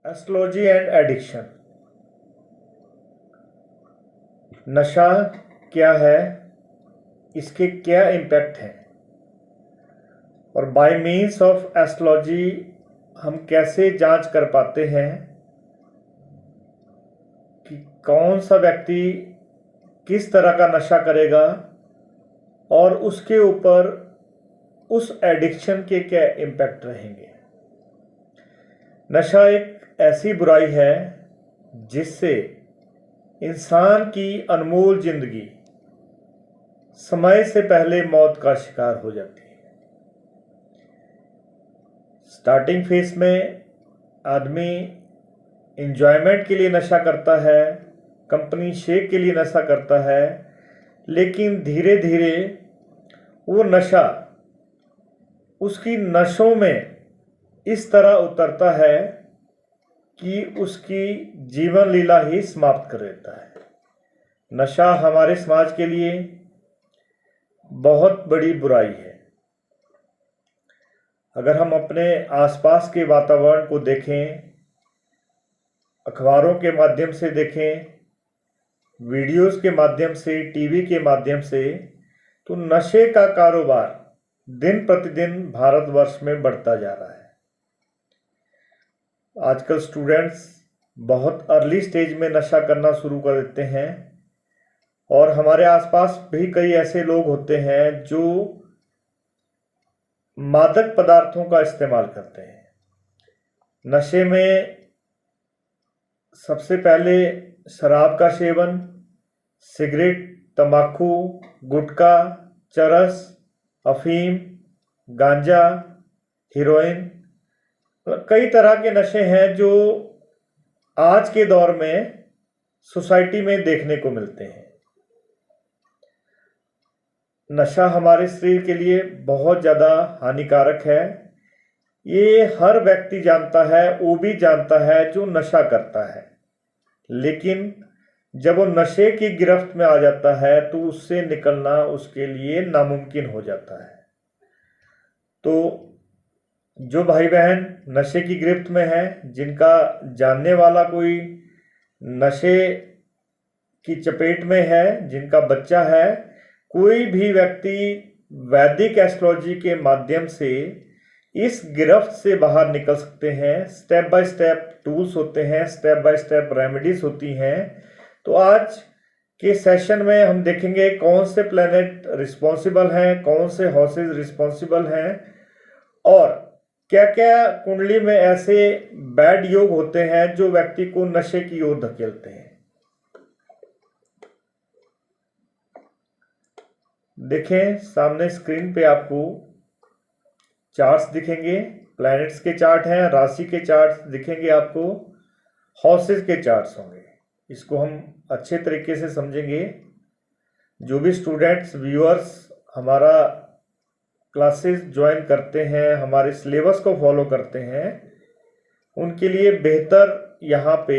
Astrology and addiction. नशा क्या है, इसके क्या इम्पैक्ट हैं और बाय मीन्स ऑफ एस्ट्रोलॉजी हम कैसे जांच कर पाते हैं कि कौन सा व्यक्ति किस तरह का नशा करेगा और उसके ऊपर उस एडिक्शन के क्या इम्पैक्ट रहेंगे। नशा एक ऐसी बुराई है जिससे इंसान की अनमोल जिंदगी समय से पहले मौत का शिकार हो जाती है। स्टार्टिंग फेस में आदमी एंजॉयमेंट के लिए नशा करता है, कंपनी शेक के लिए नशा करता है, लेकिन धीरे धीरे वो नशा उसकी नसों में इस तरह उतरता है कि उसकी जीवन लीला ही समाप्त कर देता है। नशा हमारे समाज के लिए बहुत बड़ी बुराई है। अगर हम अपने आसपास के वातावरण को देखें, अखबारों के माध्यम से देखें, वीडियोस के माध्यम से, टीवी के माध्यम से, तो नशे का कारोबार दिन प्रतिदिन भारतवर्ष में बढ़ता जा रहा है। आजकल स्टूडेंट्स बहुत अर्ली स्टेज में नशा करना शुरू कर देते हैं और हमारे आसपास भी कई ऐसे लोग होते हैं जो मादक पदार्थों का इस्तेमाल करते हैं। नशे में सबसे पहले शराब का सेवन, सिगरेट, तंबाकू, गुटखा, चरस, अफीम, गांजा, हेरोइन, कई तरह के नशे हैं जो आज के दौर में सोसाइटी में देखने को मिलते हैं। नशा हमारे शरीर के लिए बहुत ज़्यादा हानिकारक है। ये हर व्यक्ति जानता है, वो भी जानता है जो नशा करता है, लेकिन जब वो नशे की गिरफ्त में आ जाता है तो उससे निकलना उसके लिए नामुमकिन हो जाता है। तो जो भाई बहन नशे की गिरफ्त में है, जिनका जानने वाला कोई नशे की चपेट में है, जिनका बच्चा है, कोई भी व्यक्ति वैदिक एस्ट्रोलॉजी के माध्यम से इस गिरफ्त से बाहर निकल सकते हैं। स्टेप बाय स्टेप टूल्स होते हैं, स्टेप बाय स्टेप रेमेडीज होती हैं। तो आज के सेशन में हम देखेंगे कौन से प्लैनेट रिस्पॉन्सिबल हैं, कौन से हाउसेज रिस्पॉन्सिबल हैं और क्या क्या कुंडली में ऐसे बैड योग होते हैं जो व्यक्ति को नशे की ओर धकेलते हैं। देखें, सामने स्क्रीन पे आपको चार्ट्स दिखेंगे, प्लैनेट्स के चार्ट हैं, राशि के चार्ट्स दिखेंगे आपको, हाउसेज के चार्ट्स होंगे। इसको हम अच्छे तरीके से समझेंगे। जो भी स्टूडेंट्स, व्यूअर्स हमारा क्लासेस ज्वाइन करते हैं, हमारे सिलेबस को फॉलो करते हैं, उनके लिए बेहतर यहाँ पे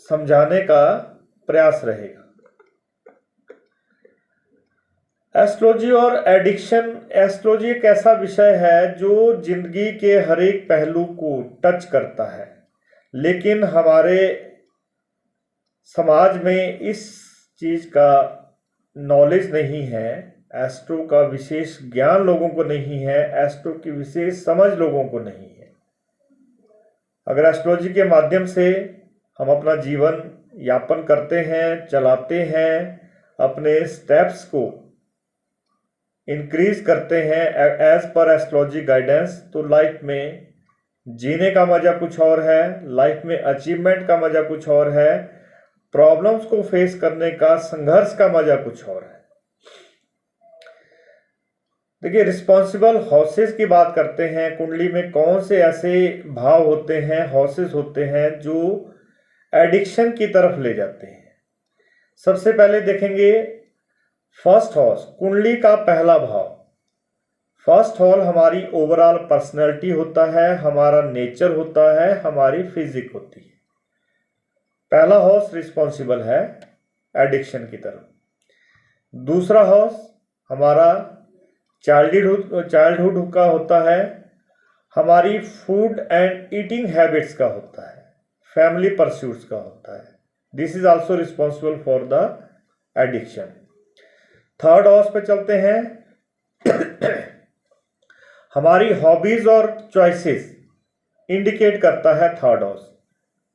समझाने का प्रयास रहेगा। एस्ट्रोलॉजी और एडिक्शन। एस्ट्रोलॉजी एक ऐसा विषय है जो जिंदगी के हर एक पहलू को टच करता है, लेकिन हमारे समाज में इस चीज का नॉलेज नहीं है, एस्ट्रो का विशेष ज्ञान लोगों को नहीं है, एस्ट्रो की विशेष समझ लोगों को नहीं है। अगर एस्ट्रोलॉजी के माध्यम से हम अपना जीवन यापन करते हैं, चलाते हैं, अपने स्टेप्स को इंक्रीज करते हैं एज पर एस्ट्रोलॉजी गाइडेंस, तो लाइफ में जीने का मजा कुछ और है, लाइफ में अचीवमेंट का मजा कुछ और है, प्रॉब्लम्स को फेस करने का, संघर्ष का मजा कुछ और है। देखिए, रिस्पॉन्सिबल हाउसेस की बात करते हैं। कुंडली में कौन से ऐसे भाव होते हैं, हाउसेस होते हैं जो एडिक्शन की तरफ ले जाते हैं। सबसे पहले देखेंगे फर्स्ट हाउस, कुंडली का पहला भाव। फर्स्ट हाउस हमारी ओवरऑल पर्सनैलिटी होता है, हमारा नेचर होता है, हमारी फिजिक होती है। पहला हाउस रिस्पॉन्सिबल है एडिक्शन की तरफ। दूसरा हाउस हमारा चाइल्डहुड का होता है हमारी फूड एंड ईटिंग हैबिट्स का होता है, फैमिली परस्यूट्स का होता है। This is also responsible for the addiction. Third house पे चलते हैं। हमारी हॉबीज और चॉइसेस इंडिकेट करता है third house.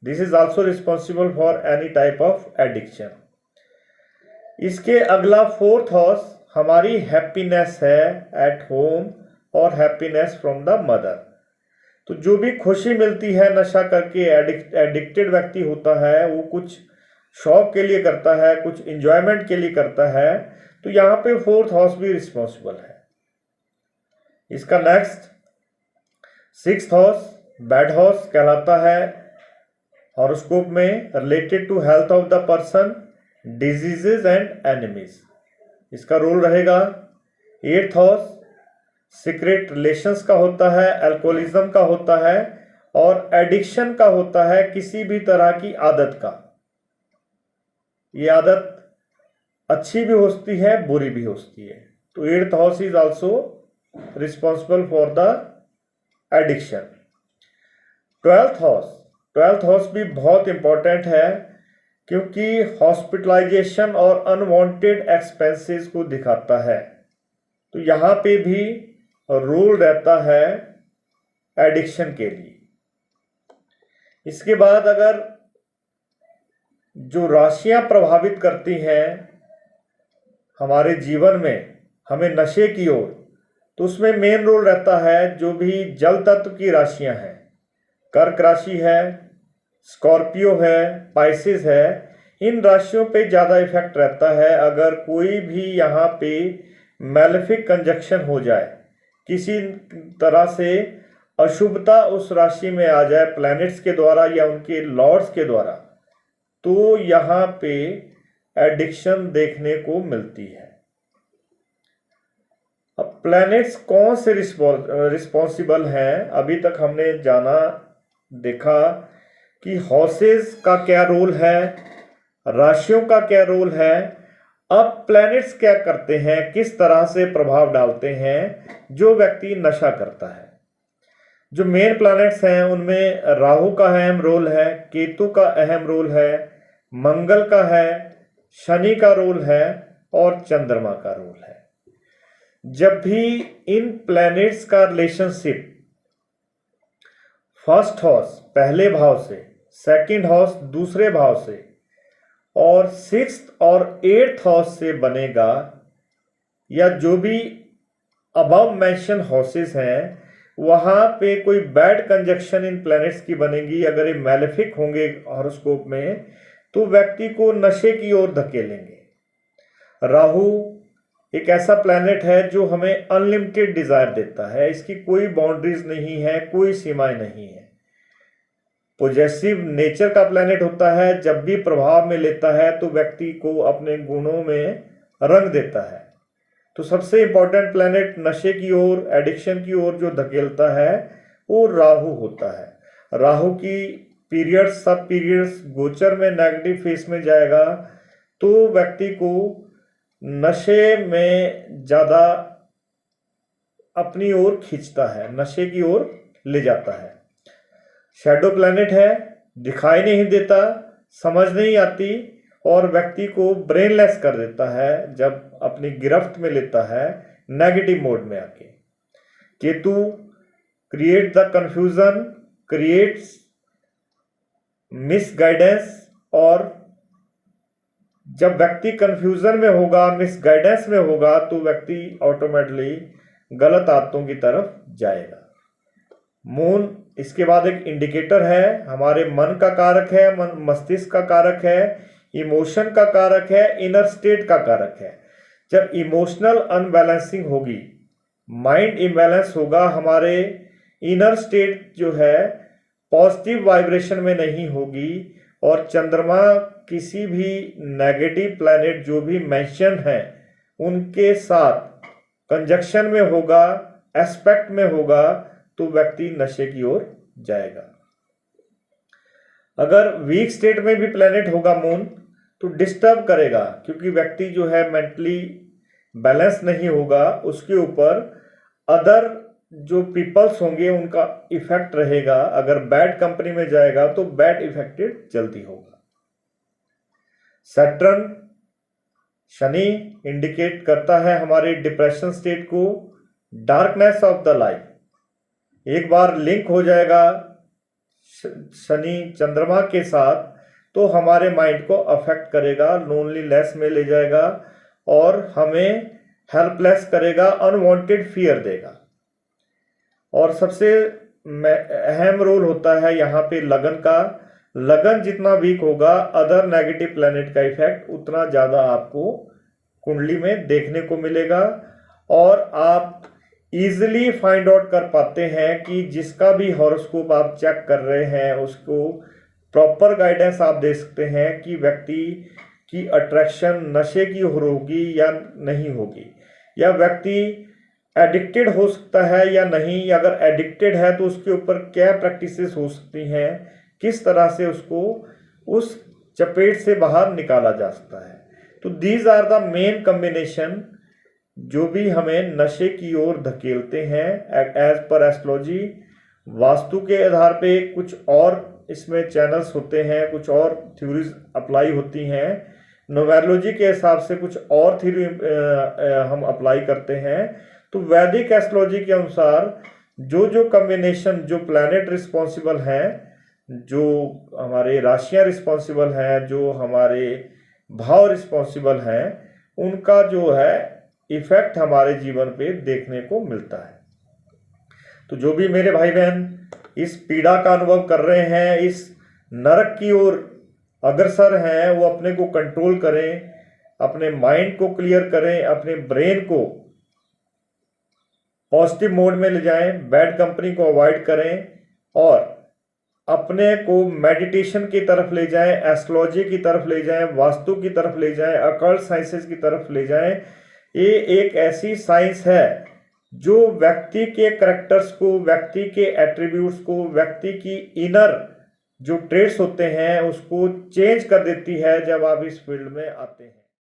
This is also responsible for any type of addiction. इसके अगला फोर्थ हाउस हमारी हैप्पीनेस है एट होम और हैप्पीनेस फ्रॉम द मदर। तो जो भी खुशी मिलती है नशा करके एडिक्टेड व्यक्ति होता है, वो कुछ शौक के लिए करता है, कुछ इंजॉयमेंट के लिए करता है, तो यहाँ पे फोर्थ हाउस भी रिस्पॉन्सिबल है। इसका next sixth house bad house कहलाता है हॉरोस्कोप में, related to health of the person, diseases and enemies. इसका रोल रहेगा। एट्थ हाउस सीक्रेट रिलेशंस का होता है, अल्कोहलिज्म का होता है और एडिक्शन का होता है, किसी भी तरह की आदत का। ये आदत अच्छी भी होती है, बुरी भी होती है। तो eighth house is also responsible for the addiction. Twelfth house भी बहुत इंपॉर्टेंट है, क्योंकि हॉस्पिटलाइजेशन और अनवांटेड एक्सपेंसेस को दिखाता है। तो यहाँ पे भी रोल रहता है एडिक्शन के लिए। इसके बाद अगर जो राशियां प्रभावित करती हैं हमारे जीवन में हमें नशे की ओर, तो उसमें मेन रोल रहता है जो भी जल तत्व की राशियां हैं। कर्क राशि है, स्कॉर्पियो है, पाइसेस है, इन राशियों पे ज़्यादा इफेक्ट रहता है। अगर कोई भी यहाँ पे मैलेफिक कंजक्शन हो जाए, किसी तरह से अशुभता उस राशि में आ जाए प्लैनेट्स के द्वारा या उनके लॉर्ड्स के द्वारा, तो यहाँ पे एडिक्शन देखने को मिलती है। अब प्लैनेट्स कौन से रिस्पॉन्सिबल हैं? अभी तक हमने जाना देखा कि हाउसेस का क्या रोल है, राशियों का क्या रोल है। अब प्लैनेट्स क्या करते हैं, किस तरह से प्रभाव डालते हैं जो व्यक्ति नशा करता है। जो मेन प्लैनेट्स हैं उनमें राहु का अहम रोल है, केतु का अहम रोल है, मंगल का है, शनि का रोल है और चंद्रमा का रोल है। जब भी इन प्लैनेट्स का रिलेशनशिप फर्स्ट हाउस पहले भाव से, सेकंड हाउस दूसरे भाव से और सिक्स्थ और एट्थ हाउस से बनेगा, या जो भी अबव मेंशन हाउसेस हैं वहां पे कोई बैड कंजक्शन इन प्लैनेट्स की बनेगी, अगर ये मैलेफिक होंगे हॉरोस्कोप में, तो व्यक्ति को नशे की ओर धकेलेंगे। राहु एक ऐसा प्लैनेट है जो हमें अनलिमिटेड डिजायर देता है, इसकी कोई बाउंड्रीज नहीं है, कोई सीमाएं नहीं है। पॉजिटिव नेचर का प्लैनेट होता है, जब भी प्रभाव में लेता है तो व्यक्ति को अपने गुणों में रंग देता है। तो सबसे इंपॉर्टेंट प्लैनेट नशे की ओर, एडिक्शन की ओर जो धकेलता है वो राहु होता है। राहु की पीरियड्स, सब पीरियड्स गोचर में नेगेटिव फेस में जाएगा तो व्यक्ति को नशे में ज़्यादा अपनी ओर खींचता है, नशे की ओर ले जाता है। शैडो प्लैनेट है, दिखाई नहीं देता, समझ नहीं आती और व्यक्ति को ब्रेनलेस कर देता है जब अपनी गिरफ्त में लेता है नेगेटिव मोड में आके। Ketu create the confusion, creates misguidance, और जब व्यक्ति कंफ्यूजन में होगा, मिसगाइडेंस में होगा, तो व्यक्ति ऑटोमेटिकली गलत आदतों की तरफ जाएगा। मून इसके बाद एक इंडिकेटर है, हमारे मन का कारक है, मस्तिष्क का कारक है, इमोशन का कारक है, इनर स्टेट का कारक है। जब इमोशनल अनबैलेंसिंग होगी, माइंड इम्बैलेंस होगा, हमारे इनर स्टेट जो है पॉजिटिव वाइब्रेशन में नहीं होगी, और चंद्रमा किसी भी नेगेटिव प्लैनेट जो भी मेंशन है उनके साथ कंजक्शन में होगा, एस्पेक्ट में होगा, तो व्यक्ति नशे की ओर जाएगा। अगर वीक स्टेट में भी प्लैनेट होगा मून, तो डिस्टर्ब करेगा, क्योंकि व्यक्ति जो है मेंटली बैलेंस नहीं होगा, उसके ऊपर अदर जो पीपल्स होंगे उनका इफेक्ट रहेगा। अगर बैड कंपनी में जाएगा तो बैड इफेक्टेड जल्दी होगा। सैटर्न शनि इंडिकेट करता है हमारे डिप्रेशन स्टेट को, डार्कनेस ऑफ द लाइफ। एक बार लिंक हो जाएगा शनि चंद्रमा के साथ तो हमारे माइंड को अफेक्ट करेगा, लोनलीनेस में ले जाएगा और हमें हेल्पलेस करेगा, अनवांटेड फियर देगा। और सबसे अहम रोल होता है यहाँ पे लगन का। लगन जितना वीक होगा, अदर नेगेटिव प्लैनेट का इफेक्ट उतना ज़्यादा आपको कुंडली में देखने को मिलेगा और आप इजीली फाइंड आउट कर पाते हैं कि जिसका भी हॉरोस्कोप आप चेक कर रहे हैं उसको प्रॉपर गाइडेंस आप दे सकते हैं कि व्यक्ति की अट्रैक्शन नशे की होगी या नहीं होगी, या व्यक्ति एडिक्टेड हो सकता है या नहीं। अगर एडिक्टेड है तो उसके ऊपर क्या प्रैक्टिसेस हो सकती हैं, किस तरह से उसको उस चपेट से बाहर निकाला जा सकता है। तो these are the main combination जो भी हमें नशे की ओर धकेलते हैं एज पर एस्ट्रोलॉजी। वास्तु के आधार पे कुछ और इसमें चैनल्स होते हैं, कुछ और थ्योरीज अप्लाई होती हैं। न्यूमेरोलॉजी के हिसाब से कुछ और थ्योरी हम अप्लाई करते हैं। तो वैदिक एस्ट्रोलॉजी के अनुसार जो जो कॉम्बिनेशन, जो प्लैनेट रिस्पॉन्सिबल हैं, जो हमारे राशियां रिस्पॉन्सिबल हैं, जो हमारे भाव रिस्पॉन्सिबल हैं, उनका जो है इफेक्ट हमारे जीवन पे देखने को मिलता है। तो जो भी मेरे भाई बहन इस पीड़ा का अनुभव कर रहे हैं, इस नरक की ओर अग्रसर हैं, वो अपने को कंट्रोल करें, अपने माइंड को क्लियर करें, अपने ब्रेन को पॉजिटिव मोड में ले जाएं, बैड कंपनी को अवॉइड करें और अपने को मेडिटेशन की तरफ ले जाएं, एस्ट्रोलॉजी की तरफ ले जाएं, वास्तु की तरफ ले जाएं, अकल्ट साइंसेस की तरफ ले जाएं। ये एक ऐसी साइंस है जो व्यक्ति के करैक्टर्स को, व्यक्ति के एट्रीब्यूट्स को, व्यक्ति की इनर जो ट्रेट्स होते हैं उसको चेंज कर देती है जब आप इस फील्ड में आते हैं।